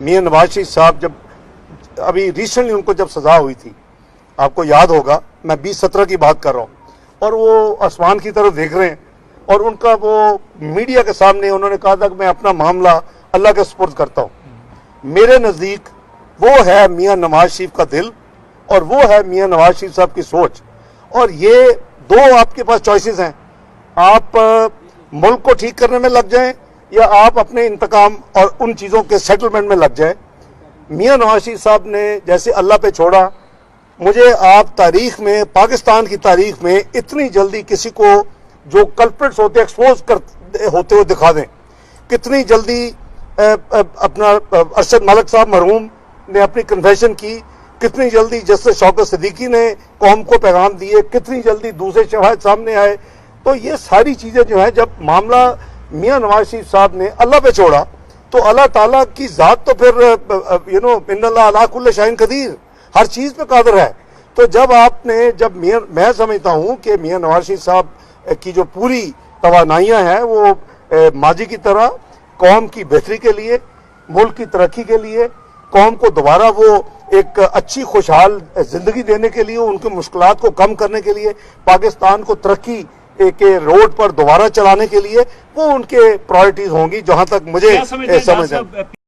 मियां नवाज शरीफ साहब जब अभी रिसेंटली उनको जब सजा हुई थी, आपको याद होगा, मैं 2017 की बात कर रहा हूं, और वो आसमान की तरफ देख रहे हैं और उनका वो मीडिया के सामने उन्होंने कहा था कि मैं अपना मामला अल्लाह के सुपुर्द करता हूं। मेरे नजदीक वो है मियां नवाज शरीफ का दिल और वो है मियां नवाज शरीफ साहब की सोच। और ये दो आपके पास चॉइसेस हैं, आप मुल्क को ठीक करने में लग जाएं या आप अपने इंतकाम और उन चीज़ों के सेटलमेंट में लग जाएं। मियां नवाज शरीफ साहब ने जैसे अल्लाह पे छोड़ा, मुझे आप तारीख में, पाकिस्तान की तारीख में इतनी जल्दी किसी को जो कल्प्रिट्स होते एक्सपोज होते हुए दिखा दें, कितनी जल्दी अपना अरशद मलिक साहब मरहूम ने अपनी कन्फेशन की, कितनी जल्दी जस्टिस शौकत सिद्दीकी ने कौम को पैगाम दिए, कितनी जल्दी दूसरे शवाहिद सामने आए। तो ये सारी चीज़ें जो है, जब मामला मियां नवाज शरीफ साहब ने अल्लाह पे छोड़ा तो अल्लाह ताला की ज़ात तो फिर इन्नल्लाह अला कुल्लि शैइन कदीर, हर चीज़ पे कादिर है। तो जब आपने, मैं समझता हूँ कि मियां नवाज शरीफ साहब की जो पूरी तवानाइयाँ हैं वो माजी की तरह कौम की बेहतरी के लिए, मुल्क की तरक्की के लिए, कौम को दोबारा वो एक अच्छी खुशहाल जिंदगी देने के लिए, उनकी मुश्किलात को कम करने के लिए, पाकिस्तान को तरक्की के रोड पर दोबारा चलाने के लिए वो उनके प्रायोरिटीज होंगी, जहां तक मुझे समझ है।